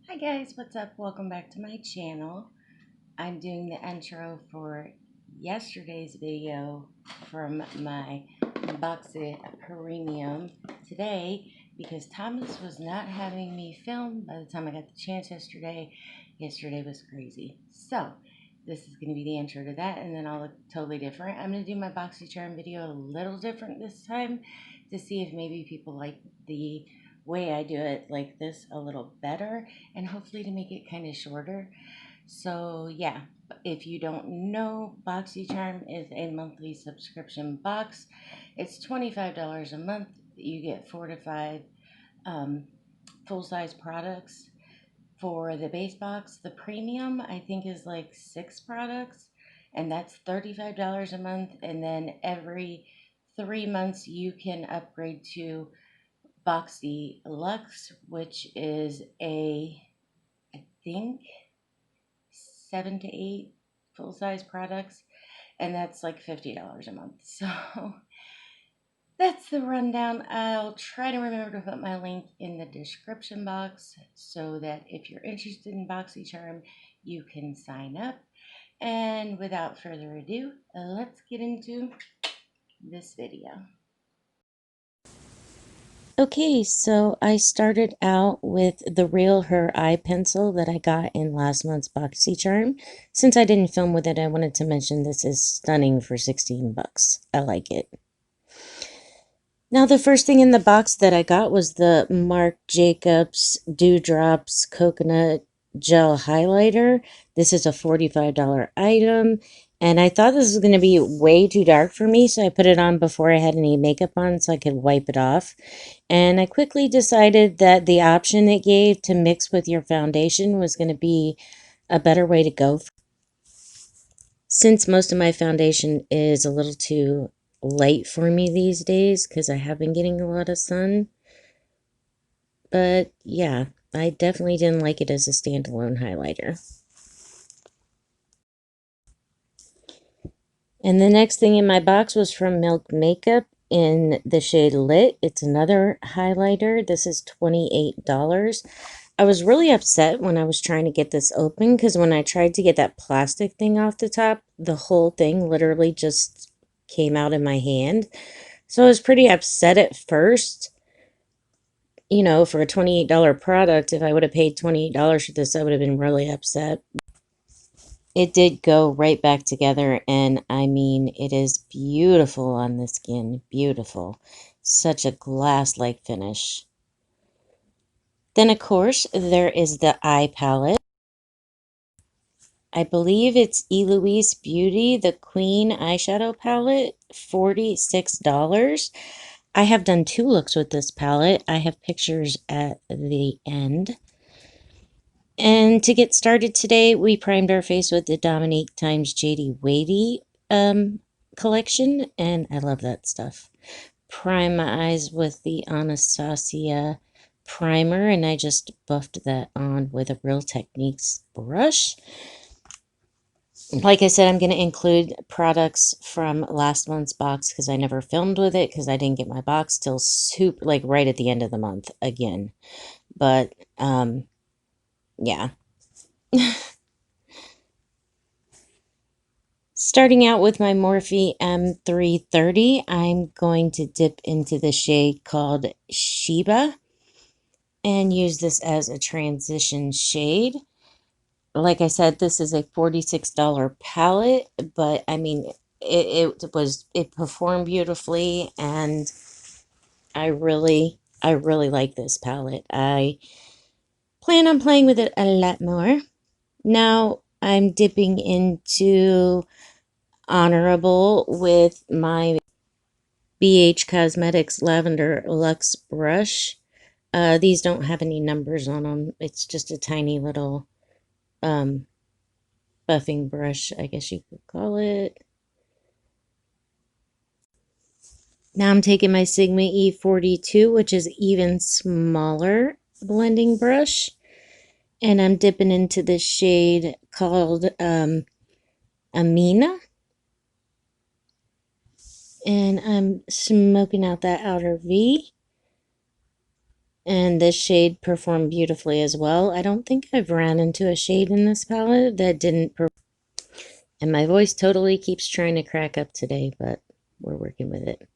Hi guys, what's up? Welcome back to my channel. I'm doing the intro for yesterday's video from my boxy premium today because Thomas was not having me film by the time I got the chance yesterday. Yesterday was crazy. So this is going to be the intro to that, and then I'll look totally different. I'm going to do my boxycharm video a little different this time to see if maybe people like the way I do it like this a little better, and hopefully to make it kind of shorter. So yeah, if you don't know, BoxyCharm is a monthly subscription box. It's $25 a month. You get 4 to 5 um, full-size products. For the base box, the premium I think is like 6 products, and that's $35 a month. And then every 3 months you can upgrade to Boxy Lux, which is I think 7 to 8 full size products, and that's like $50 a month. So that's the rundown. I'll try to remember to put my link in the description box so that if you're interested in BoxyCharm, you can sign up. And without further ado, let's get into this video. Okay, so I started out with the Real Her eye pencil that I got in last month's BoxyCharm. Since I didn't film with it, I wanted to mention this is stunning for 16 bucks. I like it. Now, the first thing in the box that I got was the Marc Jacobs Dewdrops Coconut Gel Highlighter. This is a $45 item, and I thought this was going to be way too dark for me, so I put it on before I had any makeup on so I could wipe it off. And I quickly decided that the option it gave to mix with your foundation was going to be a better way to go. Since most of my foundation is a little too light for me these days because I have been getting a lot of sun. But yeah, I definitely didn't like it as a standalone highlighter. And the next thing in my box was from Milk Makeup in the shade Lit. It's another highlighter. This is $28. I was really upset when I was trying to get this open because when I tried to get that plastic thing off the top, the whole thing literally just came out in my hand. So I was pretty upset at first. You know, for a $28 product, if I would have paid $28 for this, I would have been really upset. It did go right back together, and I mean, it is beautiful on the skin. Beautiful. Such a glass-like finish. Then, of course, there is the eye palette. I believe it's Eloise Beauty, the Queen eyeshadow palette, $46. I have done 2 looks with this palette. I have pictures at the end. And to get started today, we primed our face with the Dominique times JD Weighty collection, and I love that stuff. Prime my eyes with the Anastasia primer, and I just buffed that on with a Real Techniques brush. Like I said, I'm going to include products from last month's box because I never filmed with it because I didn't get my box till like right at the end of the month again. But, yeah. Starting out with my Morphe M330, I'm going to dip into the shade called Sheba and use this as a transition shade. Like I said, this is a $46 palette, but I mean, it performed beautifully, and I really like this palette. I plan on playing with it a lot more. Now I'm dipping into Honorable with my BH Cosmetics Lavender Luxe brush. These don't have any numbers on them. It's just a tiny little buffing brush, I guess you could call it. Now I'm taking my Sigma E42, which is even smaller blending brush, and I'm dipping into this shade called Amina. And I'm smoking out that outer V. And this shade performed beautifully as well. I don't think I've ran into a shade in this palette that didn't perform. And my voice totally keeps trying to crack up today, but we're working with it.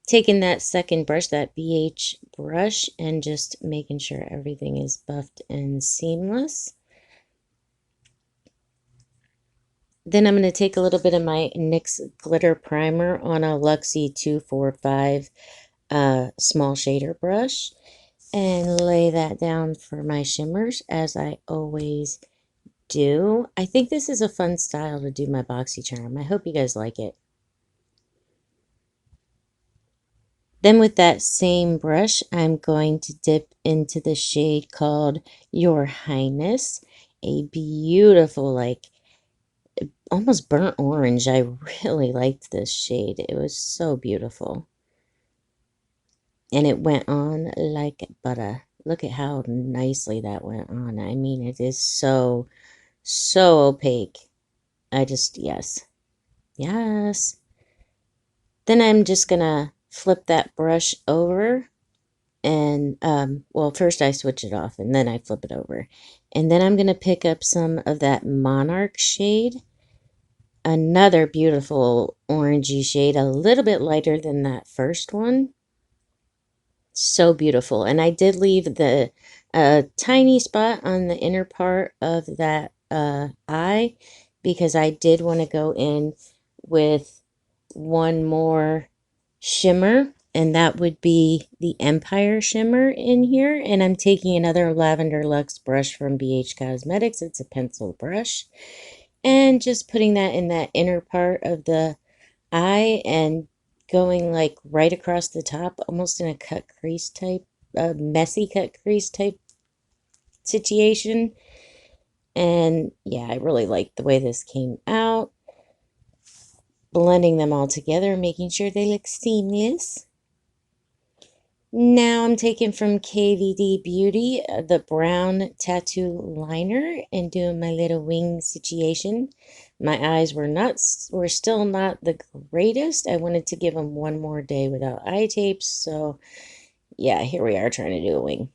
Taking that second brush, that BH brush, and just making sure everything is buffed and seamless. Then I'm going to take a little bit of my NYX glitter primer on a Luxie 245 small shader brush and lay that down for my shimmers, as I always do. I think this is a fun style to do my boxycharm. I hope you guys like it. Then with that same brush, I'm going to dip into the shade called Your Highness, a beautiful, like, almost burnt orange. I really liked this shade. It was so beautiful. And it went on like butter. Look at how nicely that went on. I mean, it is so, so opaque. Yes. Yes. Then I'm just going to flip that brush over. And, well, first I switch it off and then I flip it over. And then I'm going to pick up some of that Monarch shade. Another beautiful orangey shade, a little bit lighter than that first one. So beautiful. And I did leave the tiny spot on the inner part of that eye because I did want to go in with one more shimmer, and that would be the Empire shimmer in here. And I'm taking another Lavender Luxe brush from BH Cosmetics. It's a pencil brush. And just putting that in that inner part of the eye and going like right across the top, almost in a cut crease type, messy cut crease type situation. And yeah, I really like the way this came out. Blending them all together, making sure they look seamless. Now I'm taking from KVD Beauty the brown tattoo liner and doing my little wing situation. My eyes were still not the greatest. I wanted to give them one more day without eye tapes. So yeah, here we are trying to do a wing.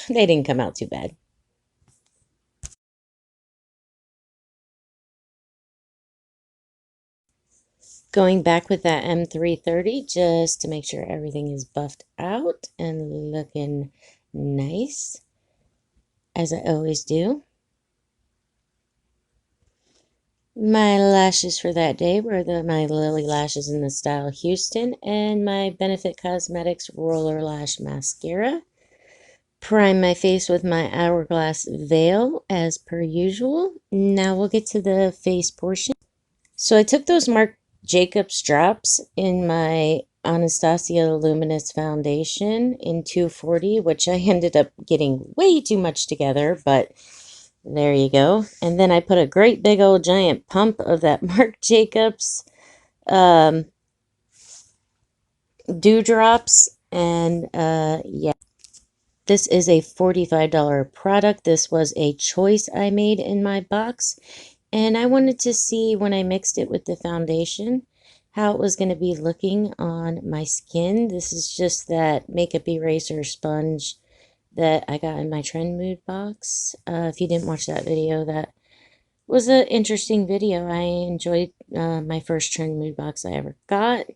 They didn't come out too bad. Going back with that M330 just to make sure everything is buffed out and looking nice, as I always do. My lashes for that day were my Lily Lashes in the style Houston and my Benefit Cosmetics Roller Lash Mascara. Prime my face with my Hourglass Veil as per usual. Now we'll get to the face portion. So I took those Marc Jacobs drops in my Anastasia Luminous Foundation in 240, which I ended up getting way too much together, but there you go. And then I put a great big old giant pump of that Marc Jacobs dewdrops. And yeah, this is a $45 product. This was a choice I made in my box. And I wanted to see when I mixed it with the foundation how it was going to be looking on my skin. This is just that makeup eraser sponge that I got in my Trend Mood box. If you didn't watch that video, that was an interesting video. I enjoyed my first Trend Mood box I ever got,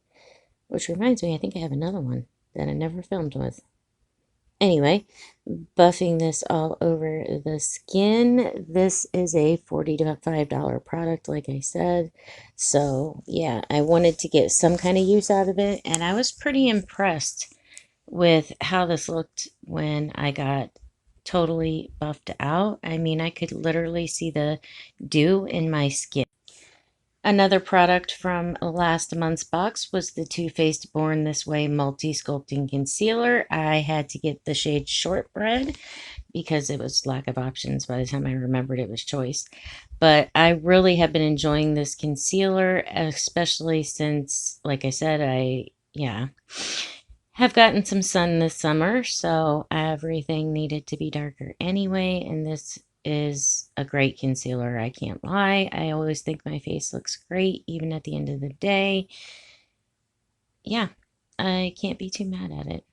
which reminds me, I think I have another one that I never filmed with. Anyway, buffing this all over the skin. This is a $45 product, like I said. So, yeah, I wanted to get some kind of use out of it, and I was pretty impressed with how this looked when I got totally buffed out. I mean, I could literally see the dew in my skin. Another product from last month's box was the Too Faced Born This Way Multi-Sculpting Concealer. I had to get the shade Shortbread because it was lack of options by the time I remembered it was choice. But I really have been enjoying this concealer, especially since, like I said, yeah, have gotten some sun this summer, so everything needed to be darker anyway, and this is a great concealer, I can't lie. I always think my face looks great, even at the end of the day. Yeah, I can't be too mad at it.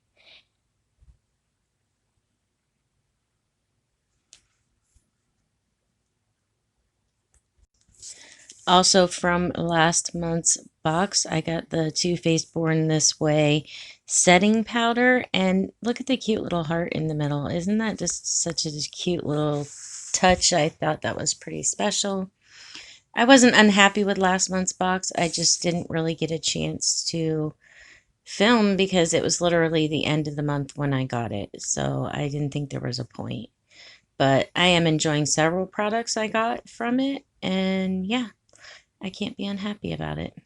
Also from last month's box, I got the Too Faced Born This Way setting powder. And look at the cute little heart in the middle. Isn't that just such a cute little touch? I thought that was pretty special. I wasn't unhappy with last month's box. I just didn't really get a chance to film because it was literally the end of the month when I got it. So I didn't think there was a point. But I am enjoying several products I got from it. And yeah, I can't be unhappy about it.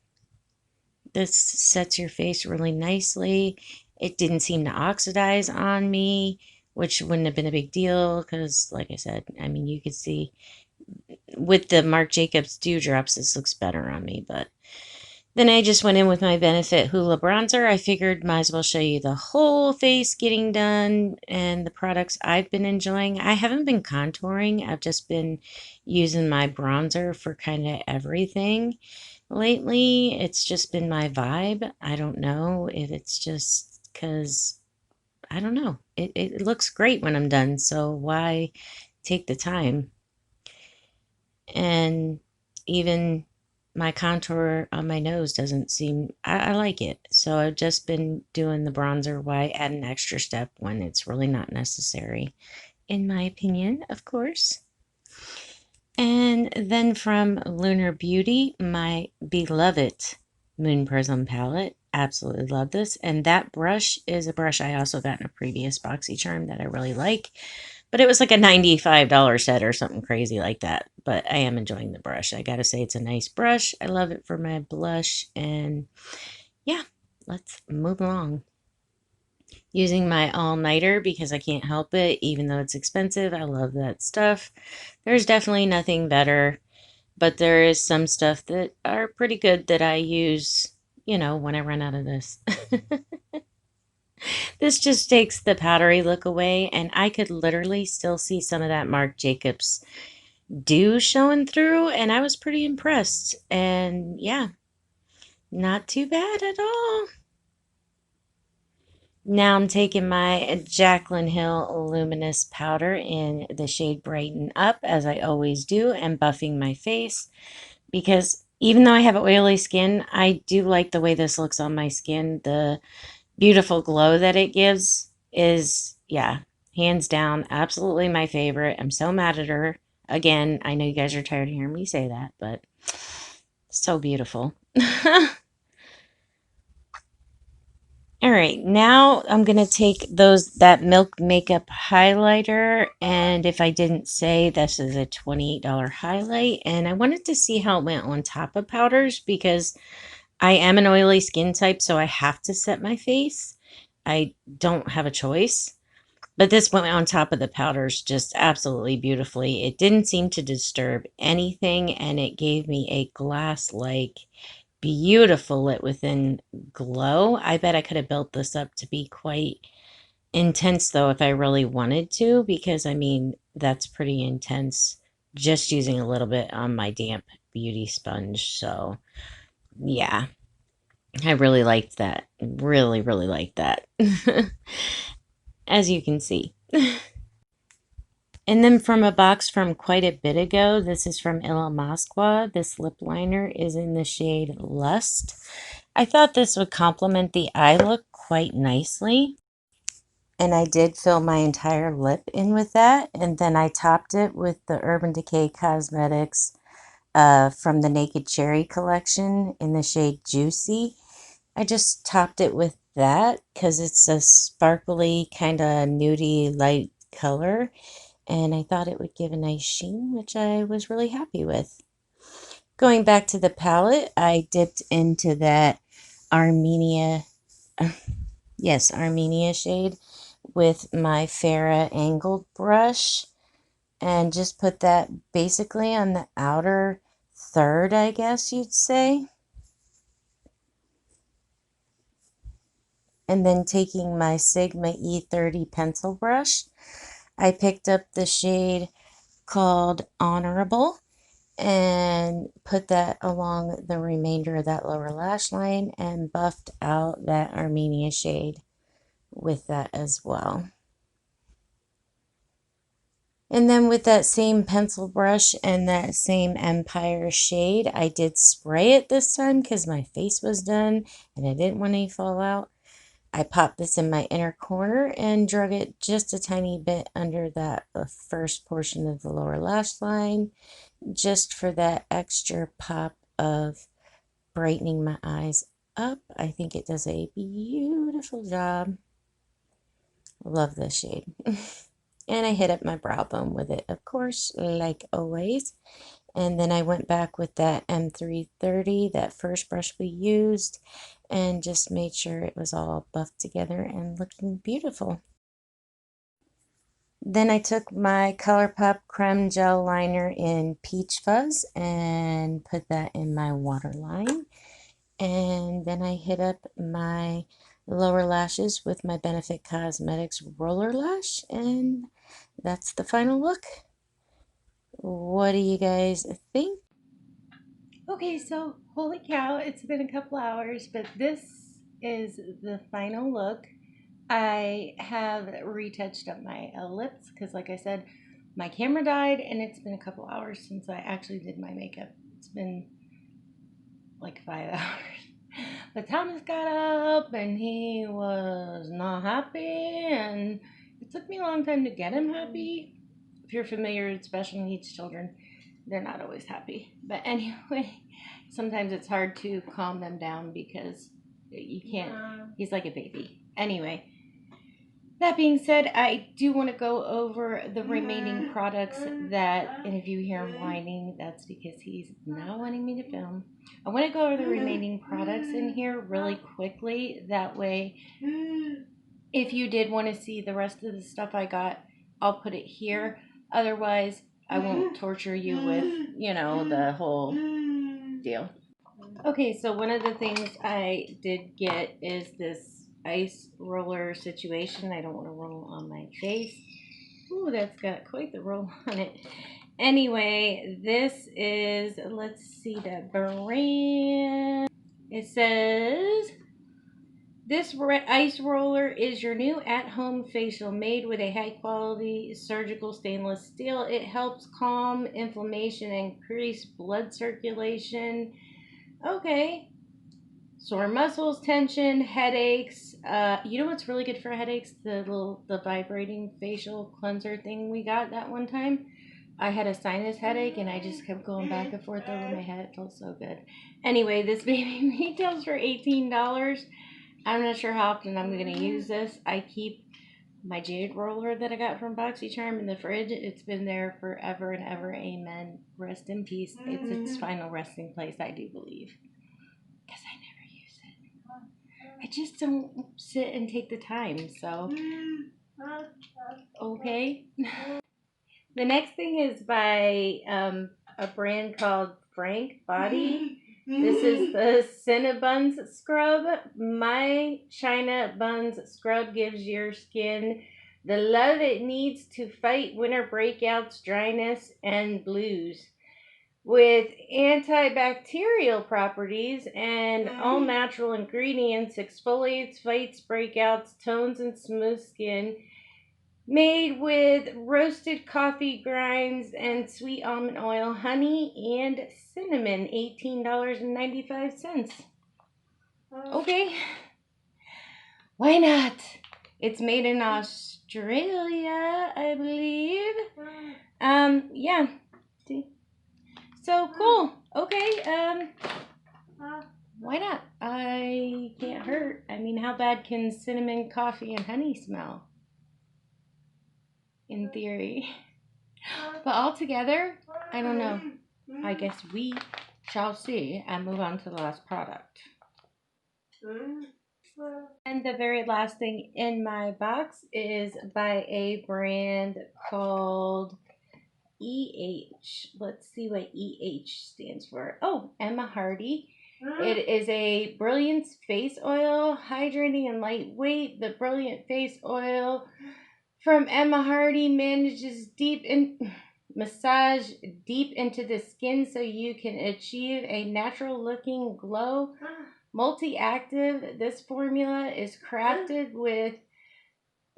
This sets your face really nicely. It didn't seem to oxidize on me, which wouldn't have been a big deal because, like I said, I mean, you could see with the Marc Jacobs dewdrops, this looks better on me. But then I just went in with my Benefit Hoola bronzer. I figured might as well show you the whole face getting done and the products I've been enjoying. I haven't been contouring. I've just been using my bronzer for kind of everything lately. It's just been my vibe. I don't know if it's just because, I don't know. It looks great when I'm done, so why take the time? And even my contour on my nose doesn't seem, I like it. So I've just been doing the bronzer. Why add an extra step when it's really not necessary, in my opinion, of course. And then from Lunar Beauty, my beloved Moon Prism palette. Absolutely love this. And that brush is a brush I also got in a previous boxycharm that I really like. But it was like a $95 set or something crazy like that. But I am enjoying the brush. I gotta say, it's a nice brush. I love it for my blush. And yeah, let's move along. Using my all-nighter because I can't help it, even though it's expensive. I love that stuff. There's definitely nothing better, but there is some stuff that are pretty good that I use, when I run out of this. This just takes the powdery look away, and I could literally still see some of that Marc Jacobs dew showing through, and I was pretty impressed. And yeah, not too bad at all. Now I'm taking my Jaclyn Hill Luminous powder in the shade Brighten Up, as I always do, and buffing my face because even though I have oily skin, I do like the way this looks on my skin. The beautiful glow that it gives is, yeah, hands down, absolutely my favorite. I'm so mad at her. Again, I know you guys are tired of hearing me say that, but so beautiful. All right, now I'm going to take that Milk Makeup highlighter, and if I didn't say, this is a $28 highlight, and I wanted to see how it went on top of powders because I am an oily skin type, so I have to set my face. I don't have a choice. But this went on top of the powders just absolutely beautifully. It didn't seem to disturb anything, and it gave me a glass-like, beautiful lit within glow. I bet I could have built this up to be quite intense, though, if I really wanted to, because, I mean, that's pretty intense just using a little bit on my damp beauty sponge. So, yeah. I really liked that. Really, really liked that. As you can see. And then from a box from quite a bit ago, this is from Illamasqua. This lip liner is in the shade Lust. I thought this would complement the eye look quite nicely. And I did fill my entire lip in with that. And then I topped it with the Urban Decay Cosmetics from the Naked Cherry collection in the shade Juicy. I just topped it with that because it's a sparkly kind of nudie light color. And I thought it would give a nice sheen, which I was really happy with. Going back to the palette, I dipped into that Armenia, yes, Armenia shade with my Farrah angled brush and just put that basically on the outer third, I guess you'd say. And then taking my Sigma E30 pencil brush, I picked up the shade called Honorable and put that along the remainder of that lower lash line and buffed out that Armenia shade with that as well. And then with that same pencil brush and that same Empire shade, I did spray it this time because my face was done and I didn't want any fallout. I popped this in my inner corner and drug it just a tiny bit under that first portion of the lower lash line, just for that extra pop of brightening my eyes up. I think it does a beautiful job. Love this shade. And I hit up my brow bone with it, of course, like always. And then I went back with that M330, that first brush we used, and just made sure it was all buffed together and looking beautiful. Then I took my ColourPop Creme Gel Liner in Peach Fuzz and put that in my waterline. And then I hit up my lower lashes with my Benefit Cosmetics Roller Lash, and that's the final look. What do you guys think? Okay, so holy cow, it's been a couple hours, but this is the final look. I have retouched up my lips because, like I said, my camera died and it's been a couple hours since I actually did my makeup. It's been like 5 hours. But Thomas got up and he was not happy, and it took me a long time to get him happy. If you're familiar with special needs children, they're not always happy. But anyway, sometimes it's hard to calm them down because you can't. He's like a baby. Anyway, that being said, I do want to go over the remaining products that, and if you hear him whining, that's because he's not wanting me to film. I want to go over the remaining products in here really quickly. That way, if you did want to see the rest of the stuff I got, I'll put it here. Otherwise, I won't torture you with, the whole deal. Okay, so one of the things I did get is this ice roller situation. I don't want to roll on my face. Ooh, that's got quite the roll on it. Anyway, this is, let's see the brand. It says, this ice roller is your new at-home facial made with a high-quality surgical stainless steel. It helps calm inflammation and increase blood circulation. Okay. Sore muscles, tension, headaches. You know what's really good for headaches? The vibrating facial cleanser thing we got that one time. I had a sinus headache and I just kept going back and forth over my head. It felt so good. Anyway, this baby retails for $18. I'm not sure how often I'm going to use this. I keep my jade roller that I got from boxycharm in the fridge. It's been there forever and ever. Amen. Rest in peace. It's its final resting place, I do believe. Because I never use it. I just don't sit and take the time. So, okay. The next thing is by a brand called Frank Body. This is the Cinnabons Scrub. My China Buns Scrub gives your skin the love it needs to fight winter breakouts, dryness, and blues. With antibacterial properties and all natural ingredients, exfoliates, fights breakouts, tones, and smooth skin. Made with roasted coffee grinds and sweet almond oil, honey, and cinnamon. $18.95. Okay, why not? It's made in Australia, I believe. Yeah. See? So cool. Okay, why not? I can't hurt. I mean, how bad can cinnamon, coffee, and honey smell? In theory. But altogether, I don't know. I guess we shall see and move on to the last product. And the very last thing in my box is by a brand called EH. Let's see what EH stands for. Oh, Emma Hardy. It is a Brilliance Face Oil, hydrating and lightweight. The Brilliant Face Oil from Emma Hardy massage deep into the skin so you can achieve a natural looking glow. Multi-active, this formula is crafted with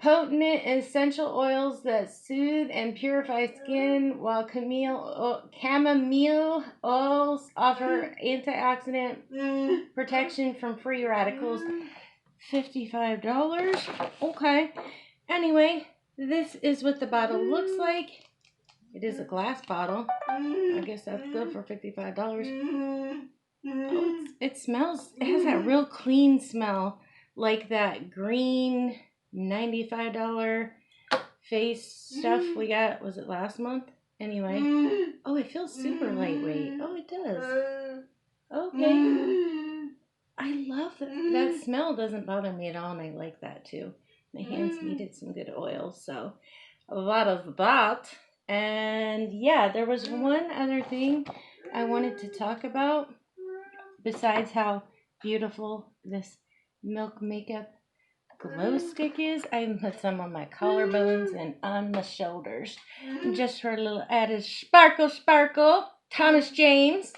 potent essential oils that soothe and purify skin, while chamomile oils offer antioxidant protection from free radicals. $55. Okay. Anyway, this is what the bottle looks like. It is a glass bottle. I guess that's good for $55. Oh, it smells, it has that real clean smell, like that green $95 face stuff we got, was it last month? Anyway. Oh, it feels super lightweight. Oh, it does. Okay. I love that. That smell doesn't bother me at all, and I like that too. My hands needed some good oil, so a lot of that. And yeah, there was one other thing I wanted to talk about besides how beautiful this Milk Makeup glow stick is. I even put some on my collarbones and on my shoulders just for a little added sparkle. Thomas James,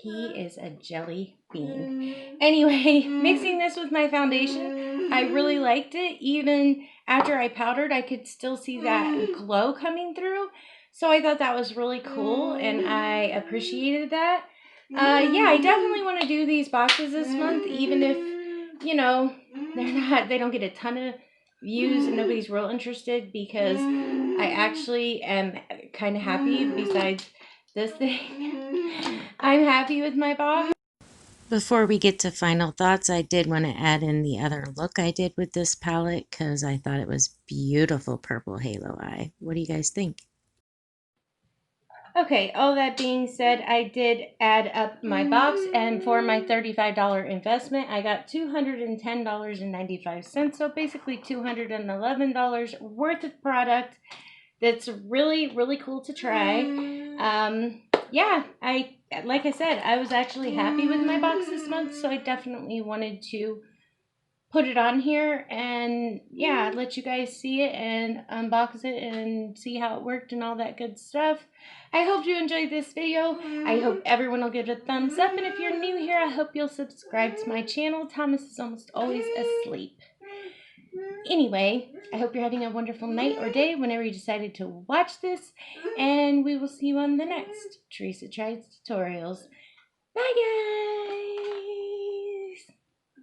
he is a jelly bean. Anyway, mixing this with my foundation, I really liked it. Even after I powdered, I could still see that glow coming through. So I thought that was really cool, and I appreciated that. Yeah, I definitely want to do these boxes this month, even if, you know, they don't get a ton of views and nobody's real interested, because I actually am kind of happy. Besides this thing, I'm happy with my box. Before we get to final thoughts, I did want to add in the other look I did with this palette because I thought it was beautiful purple halo eye. What do you guys think? Okay, all that being said, I did add up my box, and for my $35 investment, I got $210.95. So basically $211 worth of product that's really, really cool to try. Yeah, like I said, I was actually happy with my box this month, so I definitely wanted to put it on here and yeah, let you guys see it and unbox it and see how it worked and all that good stuff. I hope you enjoyed this video. I hope everyone will give it a thumbs up, and if you're new here, I hope you'll subscribe to my channel. Thomas is almost always asleep. Anyway, I hope you're having a wonderful night or day whenever you decided to watch this, and we will see you on the next Teresa Tries Tutorials. Bye guys!